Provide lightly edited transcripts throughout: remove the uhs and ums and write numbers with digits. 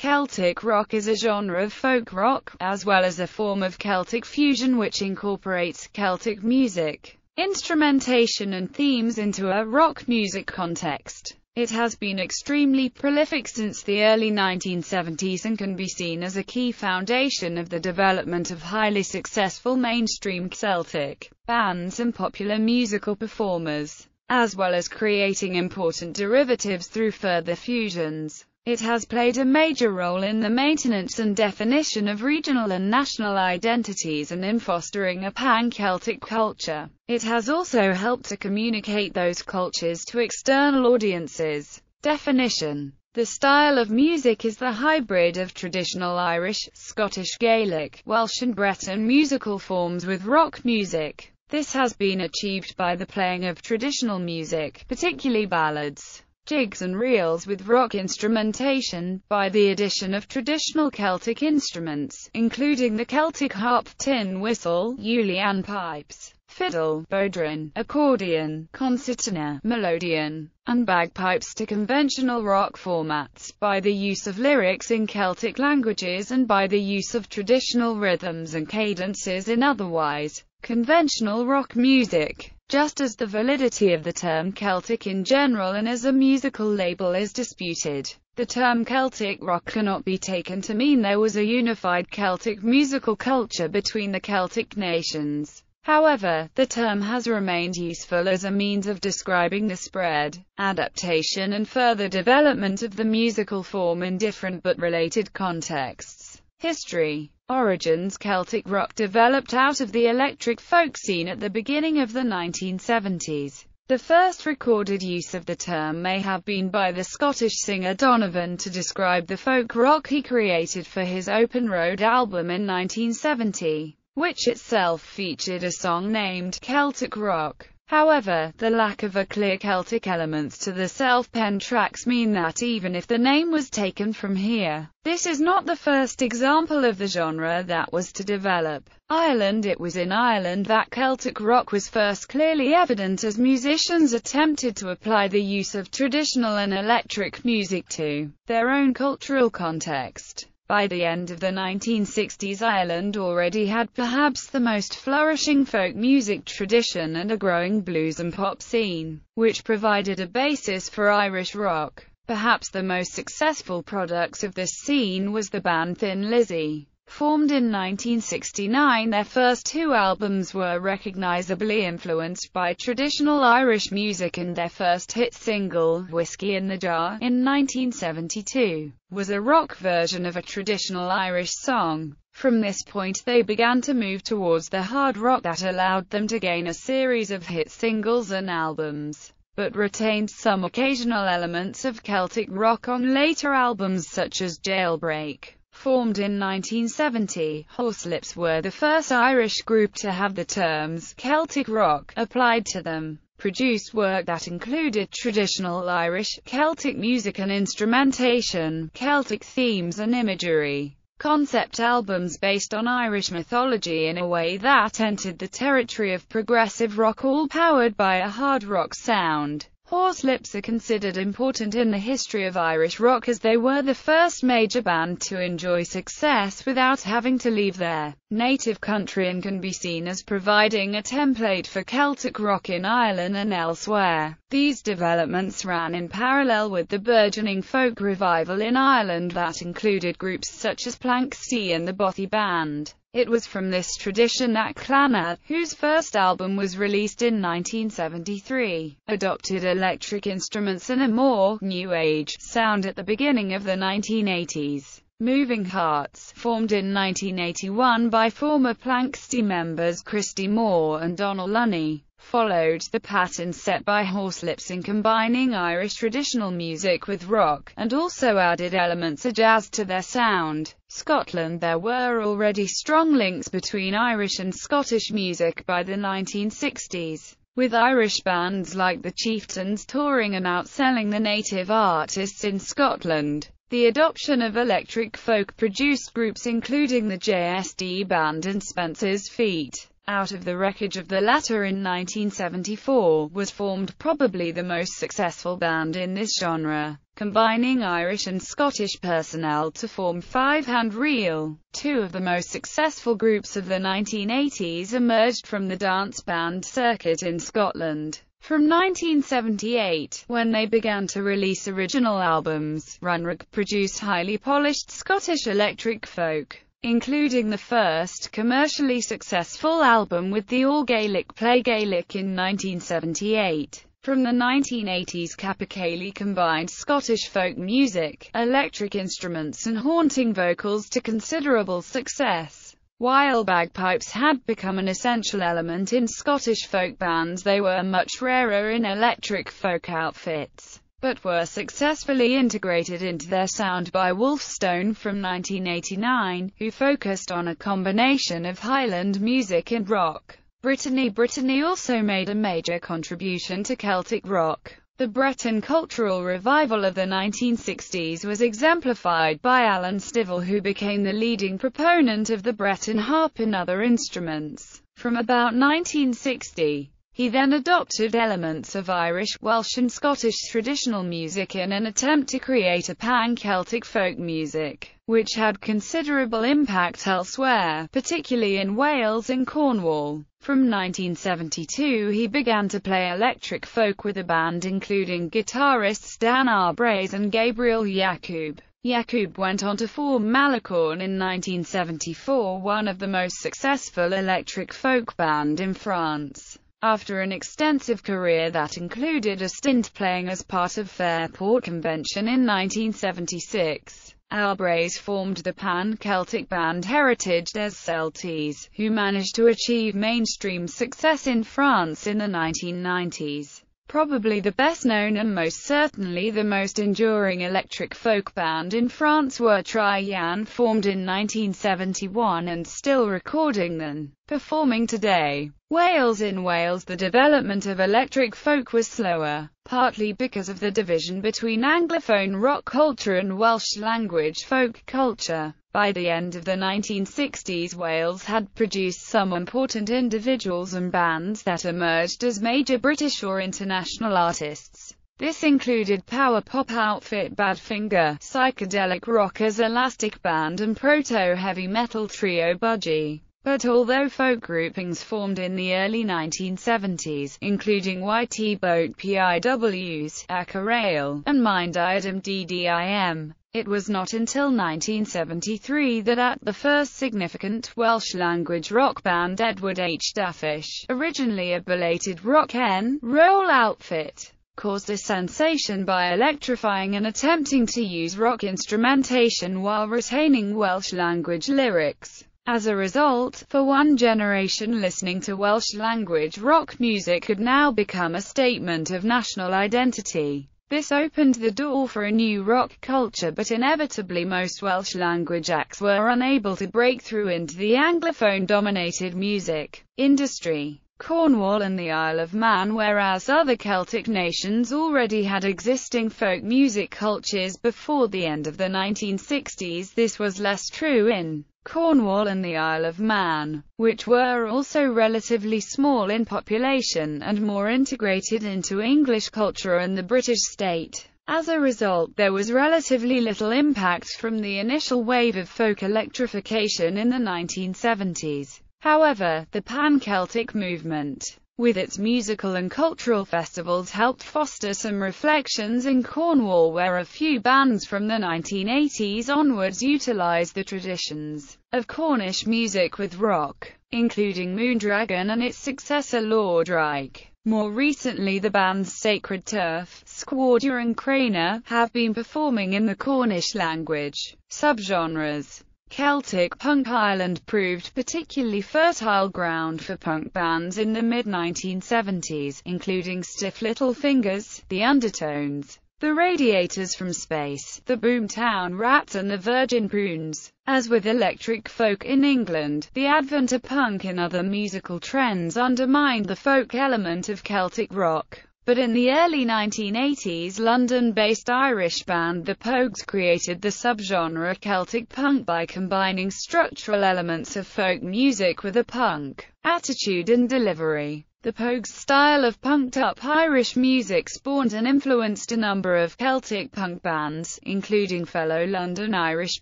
Celtic rock is a genre of folk rock, as well as a form of Celtic fusion which incorporates Celtic music, instrumentation and themes into a rock music context. It has been extremely prolific since the early 1970s and can be seen as a key foundation of the development of highly successful mainstream Celtic bands and popular musical performers, as well as creating important derivatives through further fusions. It has played a major role in the maintenance and definition of regional and national identities and in fostering a pan-Celtic culture. It has also helped to communicate those cultures to external audiences. Definition: the style of music is the hybrid of traditional Irish, Scottish Gaelic, Welsh and Breton musical forms with rock music. This has been achieved by the playing of traditional music, particularly ballads, jigs and reels with rock instrumentation, by the addition of traditional Celtic instruments, including the Celtic harp, tin whistle, uilleann pipes, fiddle, bodhrán, accordion, concertina, melodeon, and bagpipes, to conventional rock formats, by the use of lyrics in Celtic languages and by the use of traditional rhythms and cadences in otherwise conventional rock music. Just as the validity of the term Celtic in general and as a musical label is disputed, the term Celtic rock cannot be taken to mean there was a unified Celtic musical culture between the Celtic nations. However, the term has remained useful as a means of describing the spread, adaptation and further development of the musical form in different but related contexts. History. Origins: Celtic rock developed out of the electric folk scene at the beginning of the 1970s. The first recorded use of the term may have been by the Scottish singer Donovan to describe the folk rock he created for his Open Road album in 1970, which itself featured a song named Celtic Rock. However, the lack of a clear Celtic elements to the self-penned tracks mean that even if the name was taken from here, this is not the first example of the genre that was to develop. Ireland. It was in Ireland that Celtic rock was first clearly evident as musicians attempted to apply the use of traditional and electric music to their own cultural context. By the end of the 1960s, Ireland already had perhaps the most flourishing folk music tradition and a growing blues and pop scene, which provided a basis for Irish rock. Perhaps the most successful products of this scene was the band Thin Lizzy. Formed in 1969, their first two albums were recognizably influenced by traditional Irish music, and their first hit single, Whiskey in the Jar, in 1972, was a rock version of a traditional Irish song. From this point they began to move towards the hard rock that allowed them to gain a series of hit singles and albums, but retained some occasional elements of Celtic rock on later albums such as Jailbreak. Formed in 1970, Horselips were the first Irish group to have the terms Celtic rock applied to them. Produced work that included traditional Irish, Celtic music and instrumentation, Celtic themes and imagery. Concept albums based on Irish mythology in a way that entered the territory of progressive rock, all powered by a hard rock sound. Horselips are considered important in the history of Irish rock as they were the first major band to enjoy success without having to leave their native country, and can be seen as providing a template for Celtic rock in Ireland and elsewhere. These developments ran in parallel with the burgeoning folk revival in Ireland that included groups such as Planxty and the Bothy Band. It was from this tradition that Clannad, whose first album was released in 1973, adopted electric instruments and a more New Age sound at the beginning of the 1980s. Moving Hearts, formed in 1981 by former Planxty members Christy Moore and Donal Lunny, followed the pattern set by Horselips in combining Irish traditional music with rock, and also added elements of jazz to their sound. Scotland. There were already strong links between Irish and Scottish music by the 1960s, with Irish bands like the Chieftains touring and outselling the native artists in Scotland. The adoption of electric folk produced groups including the JSD Band and Spencer's Feet, Out of the wreckage of the latter in 1974, was formed probably the most successful band in this genre, combining Irish and Scottish personnel to form Five Hand Reel. Two of the most successful groups of the 1980s emerged from the dance band circuit in Scotland. From 1978, when they began to release original albums, Runrig produced highly polished Scottish electric folk, including the first commercially successful album with the all-Gaelic Play Gaelic in 1978. From the 1980s, Capercaillie combined Scottish folk music, electric instruments and haunting vocals to considerable success. While bagpipes had become an essential element in Scottish folk bands, they were much rarer in electric folk outfits, but were successfully integrated into their sound by Wolfstone from 1989, who focused on a combination of Highland music and rock. Brittany also made a major contribution to Celtic rock. The Breton cultural revival of the 1960s was exemplified by Alan Stivell, who became the leading proponent of the Breton harp and other instruments. From about 1960, he then adopted elements of Irish, Welsh and Scottish traditional music in an attempt to create a pan-Celtic folk music, which had considerable impact elsewhere, particularly in Wales and Cornwall. From 1972 he began to play electric folk with a band including guitarists Dan Arbraes and Gabriel Yacoub. Yacoub went on to form Malicorne in 1974, one of the most successful electric folk band in France. After an extensive career that included a stint playing as part of Fairport Convention in 1976, Arbraes formed the pan-Celtic band Heritage des Celtes, who managed to achieve mainstream success in France in the 1990s. Probably the best known and most certainly the most enduring electric folk band in France were Tri-Yan, formed in 1971 and still recording and performing today. In Wales the development of electric folk was slower, partly because of the division between Anglophone rock culture and Welsh-language folk culture. By the end of the 1960s, Wales had produced some important individuals and bands that emerged as major British or international artists. This included power pop outfit Badfinger, psychedelic rockers Elastic Band and proto-heavy metal trio Budgie. But although folk groupings formed in the early 1970s, including YT Boat PIWs, Acarail, and Mind Diadem DDIM, it was not until 1973 that the first significant Welsh-language rock band, Edward H. Daffish, originally a belated rock and roll outfit, caused a sensation by electrifying and attempting to use rock instrumentation while retaining Welsh-language lyrics. As a result, for one generation, listening to Welsh-language rock music could now become a statement of national identity. This opened the door for a new rock culture, but inevitably most Welsh-language acts were unable to break through into the Anglophone-dominated music industry. Cornwall and the Isle of Man, whereas other Celtic nations already had existing folk music cultures before the end of the 1960s, this was less true in Cornwall and the Isle of Man, which were also relatively small in population and more integrated into English culture and the British state. As a result, there was relatively little impact from the initial wave of folk electrification in the 1970s. However, the pan-Celtic movement, with its musical and cultural festivals, helped foster some reflections in Cornwall, where a few bands from the 1980s onwards utilised the traditions of Cornish music with rock, including Moondragon and its successor Lord Reich. More recently, the bands Sacred Turf, Squaw and Craner have been performing in the Cornish language subgenres. Celtic punk Ireland proved particularly fertile ground for punk bands in the mid-1970s, including Stiff Little Fingers, The Undertones, The Radiators from Space, the Boomtown Rats and the Virgin Prunes. As with electric folk in England, the advent of punk and other musical trends undermined the folk element of Celtic rock. But in the early 1980s, London-based Irish band The Pogues created the subgenre Celtic punk by combining structural elements of folk music with a punk attitude and delivery. The Pogues' style of punked-up Irish music spawned and influenced a number of Celtic punk bands, including fellow London Irish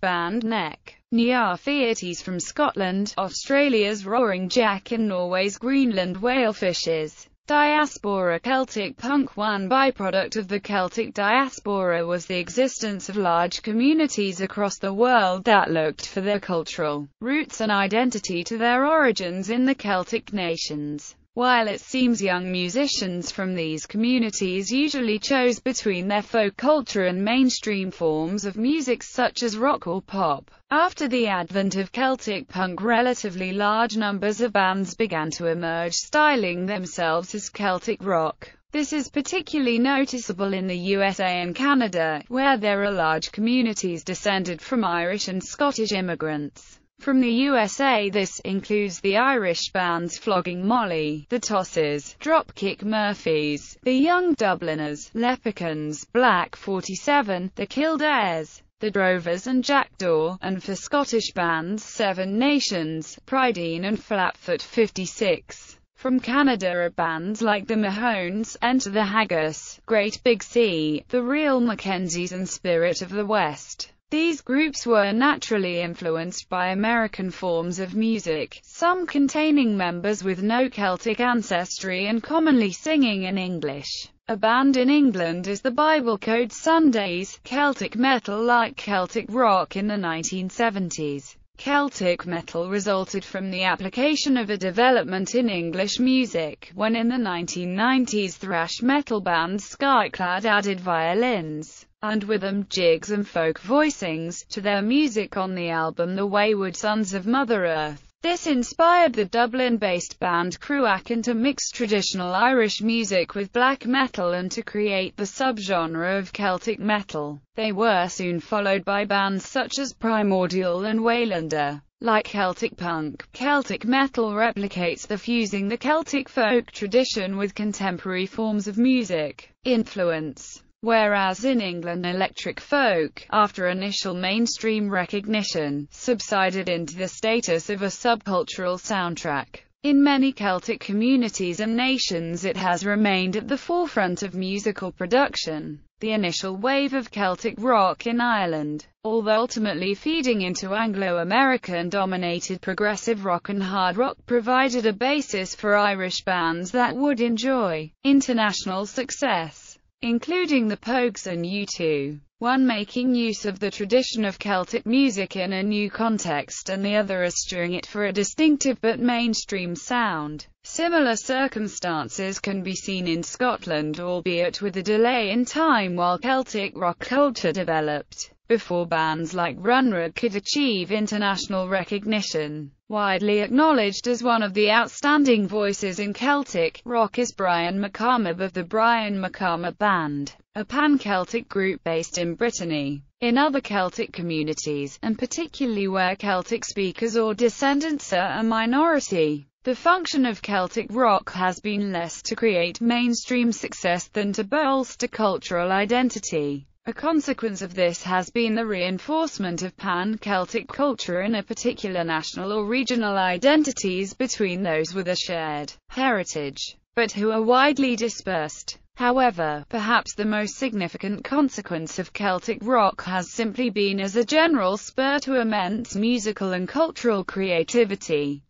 band Neck, Neartheates from Scotland, Australia's Roaring Jack and Norway's Greenland Whalefishes. Diaspora Celtic punk. One byproduct of the Celtic diaspora was the existence of large communities across the world that looked for their cultural roots and identity to their origins in the Celtic nations. While it seems young musicians from these communities usually chose between their folk culture and mainstream forms of music such as rock or pop, after the advent of Celtic punk, relatively large numbers of bands began to emerge styling themselves as Celtic rock. This is particularly noticeable in the USA and Canada, where there are large communities descended from Irish and Scottish immigrants. From the USA, this includes the Irish bands Flogging Molly, The Tosses, Dropkick Murphys, The Young Dubliners, Leprechauns, Black 47, The Kildares, The Drovers and Jackdaw, and for Scottish bands Seven Nations, Prydain and Flatfoot 56. From Canada are bands like the Mahones, Enter the Haggis, Great Big Sea, The Real Mackenzies and Spirit of the West. These groups were naturally influenced by American forms of music, some containing members with no Celtic ancestry and commonly singing in English. A band in England is the Bible Code Sundays, Celtic metal like Celtic rock in the 1970s. Celtic metal resulted from the application of a development in English music, when in the 1990s thrash metal band Skyclad added violins and with them jigs and folk voicings to their music on the album The Wayward Sons of Mother Earth. This inspired the Dublin-based band Cruachan to mix traditional Irish music with black metal and to create the subgenre of Celtic metal. They were soon followed by bands such as Primordial and Waylander. Like Celtic punk, Celtic metal replicates the fusing the Celtic folk tradition with contemporary forms of music influence. Whereas in England electric folk, after initial mainstream recognition, subsided into the status of a subcultural soundtrack. In many Celtic communities and nations it has remained at the forefront of musical production. The initial wave of Celtic rock in Ireland, although ultimately feeding into Anglo-American dominated progressive rock and hard rock, provided a basis for Irish bands that would enjoy international success, including the Pogues and U2, one making use of the tradition of Celtic music in a new context and the other eschewing it for a distinctive but mainstream sound. Similar circumstances can be seen in Scotland, albeit with a delay in time while Celtic rock culture developed, before bands like Runrig could achieve international recognition. Widely acknowledged as one of the outstanding voices in Celtic rock is Brian McCarmab of the Brian McCarmab Band, a pan-Celtic group based in Brittany. In other Celtic communities, and particularly where Celtic speakers or descendants are a minority, the function of Celtic rock has been less to create mainstream success than to bolster cultural identity. A consequence of this has been the reinforcement of pan-Celtic culture in a particular national or regional identities between those with a shared heritage, but who are widely dispersed. However, perhaps the most significant consequence of Celtic rock has simply been as a general spur to immense musical and cultural creativity.